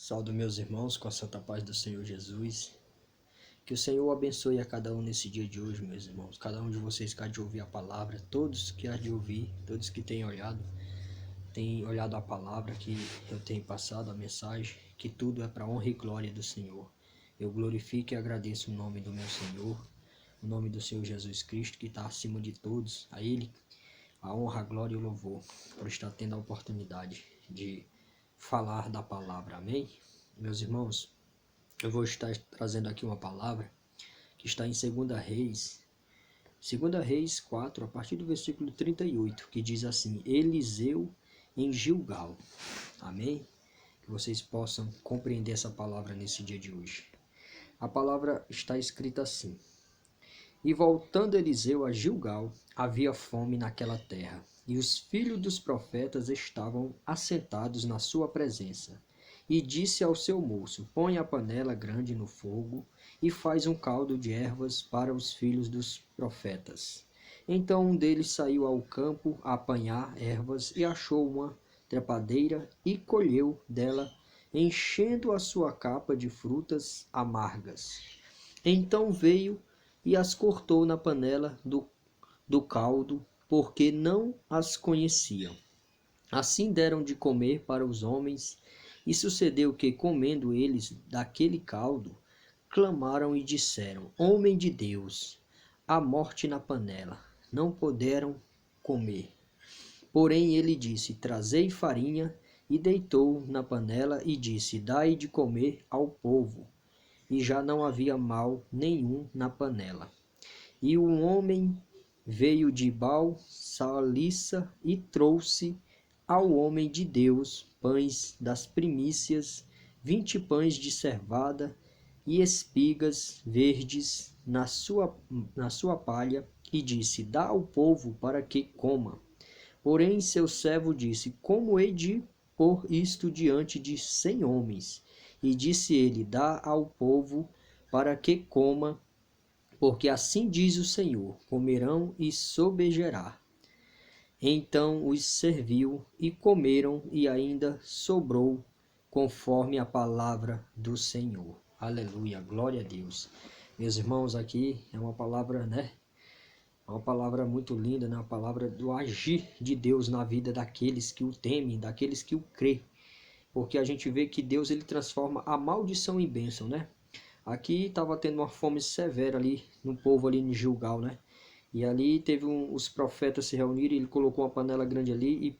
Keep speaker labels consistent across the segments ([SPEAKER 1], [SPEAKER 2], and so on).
[SPEAKER 1] Saúdo meus irmãos com a santa paz do Senhor Jesus. Que o Senhor abençoe a cada um nesse dia de hoje, meus irmãos. Cada um de vocês que há de ouvir a palavra, todos que há de ouvir, todos que têm olhado a palavra que eu tenho passado, a mensagem, que tudo é para a honra e glória do Senhor. Eu glorifico e agradeço o nome do meu Senhor, o nome do Senhor Jesus Cristo, que está acima de todos. A Ele a honra, a glória e o louvor por estar tendo a oportunidade de falar da palavra. Amém? Meus irmãos, eu vou estar trazendo aqui uma palavra que está em 2 Reis 4, a partir do versículo 38, que diz assim: Eliseu em Gilgal. Amém? Que vocês possam compreender essa palavra nesse dia de hoje. A palavra está escrita assim: E voltando Eliseu a Gilgal, havia fome naquela terra, e os filhos dos profetas estavam assentados na sua presença. E disse ao seu moço: Põe a panela grande no fogo, e faz um caldo de ervas para os filhos dos profetas. Então um deles saiu ao campo a apanhar ervas, e achou uma trepadeira, e colheu dela, enchendo a sua capa de frutas amargas. Então veio e as cortou na panela do caldo, porque não as conheciam. Assim deram de comer para os homens, e sucedeu que, comendo eles daquele caldo, clamaram e disseram: Homem de Deus, há morte na panela. Não puderam comer. Porém ele disse: Trazei farinha, e deitou na panela, e disse: Dai de comer ao povo. E já não havia mal nenhum na panela. E um homem veio de Baal-Salissa e trouxe ao homem de Deus pães das primícias, 20 pães de cevada e espigas verdes na sua palha, e disse: Dá ao povo para que coma. Porém seu servo disse: Como hei de pôr isto diante de 100 homens? E disse ele: Dá ao povo para que coma, porque assim diz o Senhor: comerão e sobejará. Então os serviu e comeram, e ainda sobrou, conforme a palavra do Senhor. Aleluia, glória a Deus. Meus irmãos, aqui é uma palavra, É uma palavra muito linda, né? Uma palavra do agir de Deus na vida daqueles que o temem, daqueles que o crê. Porque a gente vê que Deus ele transforma a maldição em bênção, né? Aqui estava tendo uma fome severa ali no povo ali em Gilgal, né? E ali teve os profetas se reuniram, ele colocou uma panela grande ali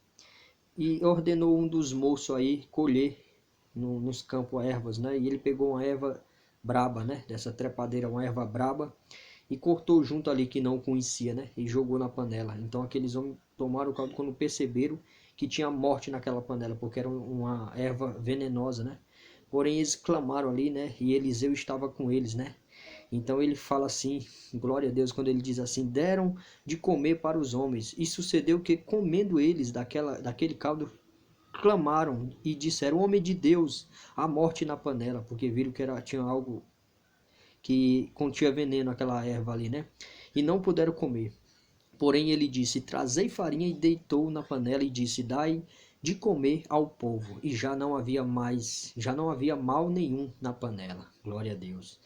[SPEAKER 1] e ordenou um dos moços aí colher nos campos ervas, né? E ele pegou uma erva braba, né? Dessa trepadeira, uma erva braba, e cortou junto ali que não conhecia, né? E jogou na panela. Então aqueles homens tomaram o caldo quando perceberam que tinha morte naquela panela, porque era uma erva venenosa, né? Porém eles clamaram ali, né? E Eliseu estava com eles, né? Então ele fala assim, glória a Deus, quando ele diz assim: deram de comer para os homens. E sucedeu que, comendo eles daquele caldo, clamaram e disseram: Homem de Deus, há morte na panela, porque viram que tinha algo que continha veneno, aquela erva ali, né? E não puderam comer. Porém ele disse: Trazei farinha, e deitou na panela, e disse: Dai de comer ao povo. E já não havia mal nenhum na panela. Glória a Deus.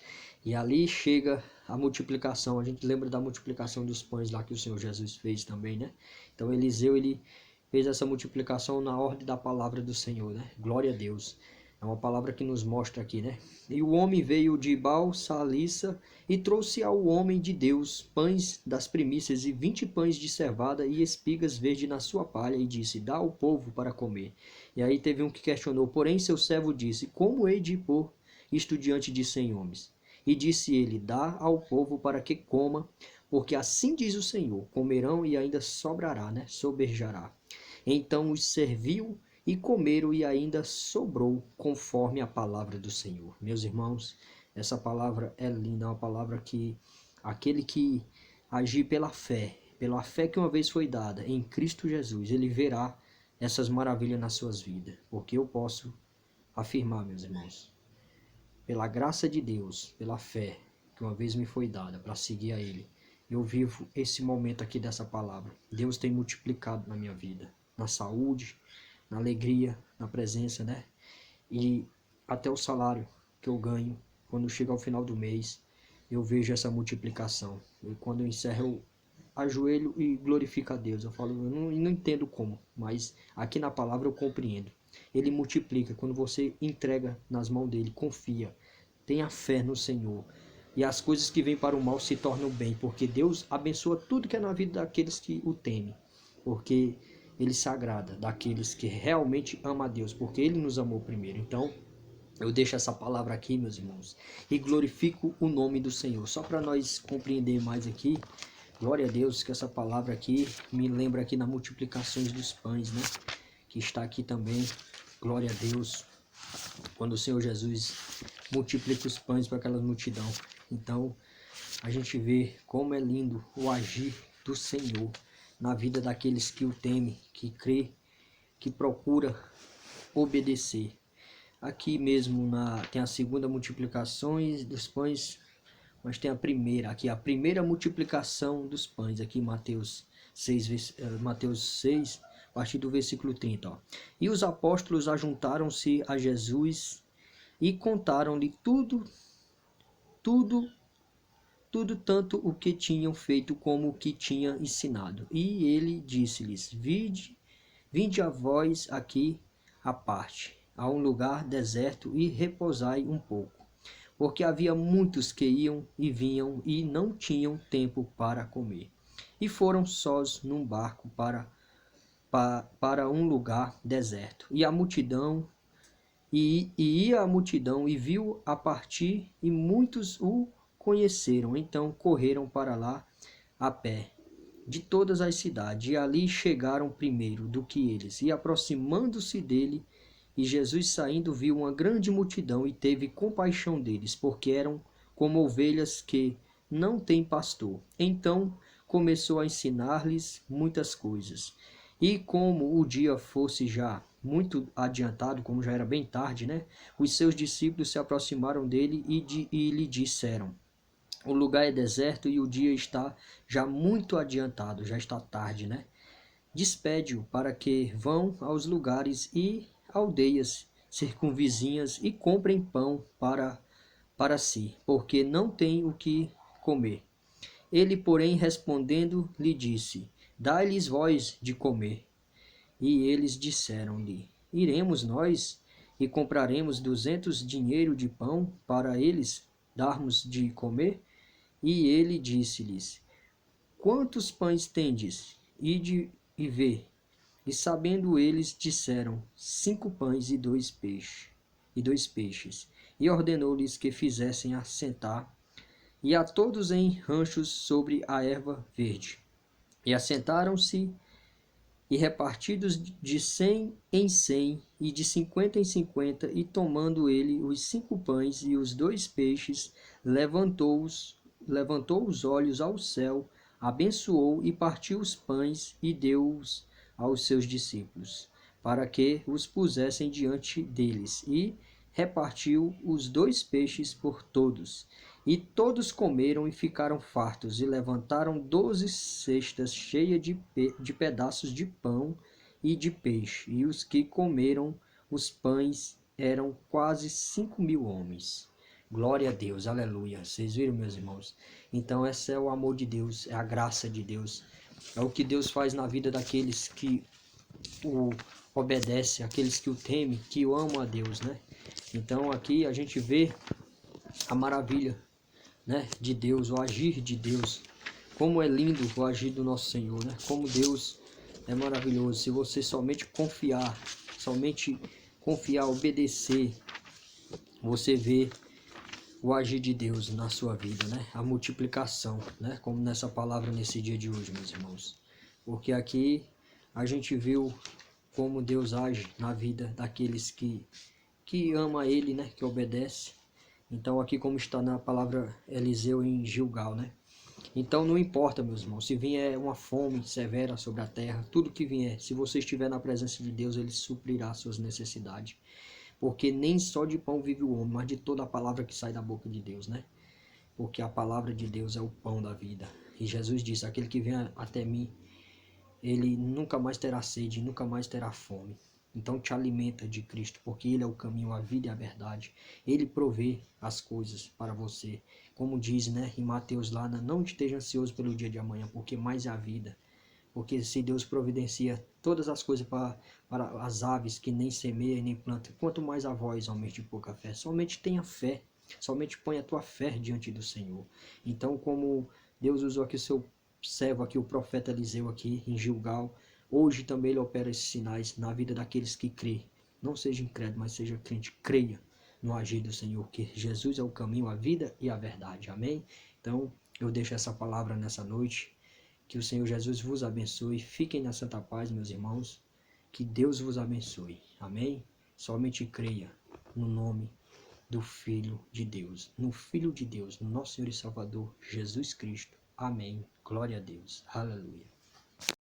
[SPEAKER 1] E ali chega a multiplicação. A gente lembra da multiplicação dos pães lá que o Senhor Jesus fez também, né? Então Eliseu, ele fez essa multiplicação na ordem da palavra do Senhor, né? Glória a Deus. É uma palavra que nos mostra aqui, né? E o homem veio de Baal-Salissa e trouxe ao homem de Deus pães das primícias e 20 pães de cevada e espigas verdes na sua palha, e disse: Dá ao povo para comer. E aí teve um que questionou, porém seu servo disse: Como hei de pôr isto diante de 100 homens? E disse ele: Dá ao povo para que coma, porque assim diz o Senhor: comerão e ainda sobrará, né? Sobejará. Então os serviu e comeram, e ainda sobrou, conforme a palavra do Senhor. Meus irmãos, essa palavra é linda, é uma palavra que aquele que agir pela fé que uma vez foi dada em Cristo Jesus, ele verá essas maravilhas nas suas vidas. Porque eu posso afirmar, meus irmãos, pela graça de Deus, pela fé que uma vez me foi dada para seguir a Ele, eu vivo esse momento aqui dessa palavra. Deus tem multiplicado na minha vida, na saúde, na alegria, na presença, né? E até o salário que eu ganho, quando chega ao final do mês, eu vejo essa multiplicação. E quando eu encerro, eu ajoelho e glorifico a Deus. Eu falo, eu não entendo como, mas aqui na palavra eu compreendo. Ele multiplica quando você entrega nas mãos dele, confia, tenha fé no Senhor. E as coisas que vêm para o mal se tornam bem, porque Deus abençoa tudo que é na vida daqueles que o temem. Porque ele se agrada daqueles que realmente amam a Deus, porque ele nos amou primeiro. Então, eu deixo essa palavra aqui, meus irmãos, e glorifico o nome do Senhor. Só para nós compreender mais aqui, glória a Deus, que essa palavra aqui me lembra aqui nas multiplicações dos pães, né? Que está aqui também, glória a Deus, quando o Senhor Jesus multiplica os pães para aquela multidão. Então, a gente vê como é lindo o agir do Senhor na vida daqueles que o temem, que crê, que procura obedecer. Aqui mesmo tem a segunda multiplicação dos pães, mas tem a primeira, aqui a primeira multiplicação dos pães, aqui Mateus 6, a partir do versículo 30. Ó. E os apóstolos ajuntaram-se a Jesus e contaram-lhe tudo, tanto o que tinham feito como o que tinha ensinado. E ele disse-lhes, vinde a vós aqui à parte, a um lugar deserto, e repousai um pouco. Porque havia muitos que iam e vinham e não tinham tempo para comer. E foram sós num barco para um lugar deserto. E a multidão, ia a multidão e viu a partir, e muitos o conheceram. Então correram para lá a pé de todas as cidades, e ali chegaram primeiro do que eles. E aproximando-se dele, e Jesus saindo, viu uma grande multidão e teve compaixão deles, porque eram como ovelhas que não têm pastor. Então começou a ensinar-lhes muitas coisas. E como o dia fosse já muito adiantado, como já era bem tarde, né? Os seus discípulos se aproximaram dele e lhe disseram: o lugar é deserto e o dia está já muito adiantado, já está tarde, né? Despede-o para que vão aos lugares e aldeias circunvizinhas e comprem pão para si, porque não têm o que comer. Ele, porém, respondendo, lhe disse: dai-lhes vós de comer. E eles disseram-lhe: iremos nós e compraremos 200 dinheiro de pão para eles darmos de comer? E ele disse-lhes: quantos pães tendes? Ide e vê. E sabendo eles, disseram: 5 pães e 2 peixes. E ordenou-lhes que fizessem assentar, e a todos em ranchos sobre a erva verde. E assentaram-se, e repartidos de 100 em 100, e de 50 em 50, e tomando ele os 5 pães e os 2 peixes, levantou os olhos ao céu, abençoou e partiu os pães e deu-os aos seus discípulos, para que os pusessem diante deles, e repartiu os 2 peixes por todos. E todos comeram e ficaram fartos, e levantaram 12 cestas cheias de pedaços de pão e de peixe. E os que comeram os pães eram quase 5.000 homens. Glória a Deus, aleluia. Vocês viram, meus irmãos? Então, esse é o amor de Deus, é a graça de Deus. É o que Deus faz na vida daqueles que o obedecem, aqueles que o temem, que o amam a Deus, né? Então, aqui a gente vê a maravilha, né, de Deus, o agir de Deus. Como é lindo o agir do nosso Senhor, né? Como Deus é maravilhoso. Se você somente confiar, obedecer, você vê o agir de Deus na sua vida, né? A multiplicação, né? Como nessa palavra nesse dia de hoje, meus irmãos. Porque aqui a gente viu como Deus age na vida daqueles que ama Ele, né? Que obedece. Então aqui como está na palavra Eliseu em Gilgal, né? Então não importa, meus irmãos, se vier uma fome severa sobre a terra, tudo que vier, se você estiver na presença de Deus, Ele suprirá suas necessidades. Porque nem só de pão vive o homem, mas de toda a palavra que sai da boca de Deus, né? Porque a palavra de Deus é o pão da vida. E Jesus disse, aquele que vem até mim, ele nunca mais terá sede, nunca mais terá fome. Então te alimenta de Cristo, porque Ele é o caminho, a vida e a verdade. Ele provê as coisas para você. Como diz, né, em Mateus lá, não esteja ansioso pelo dia de amanhã, porque mais é a vida. Porque se Deus providencia todas as coisas para as aves que nem semeiam e nem plantam, quanto mais a vós, homens de pouca fé. Somente tenha fé, somente ponha a tua fé diante do Senhor. Então, como Deus usou aqui o seu servo, aqui, o profeta Eliseu aqui em Gilgal, hoje também ele opera esses sinais na vida daqueles que crê. Não seja incrédulo, mas seja crente, creia no agir do Senhor, que Jesus é o caminho, a vida e a verdade. Amém? Então, eu deixo essa palavra nessa noite. Que o Senhor Jesus vos abençoe. Fiquem na santa paz, meus irmãos. Que Deus vos abençoe. Amém? Somente creia no nome do Filho de Deus. No Filho de Deus, no nosso Senhor e Salvador, Jesus Cristo. Amém. Glória a Deus. Aleluia.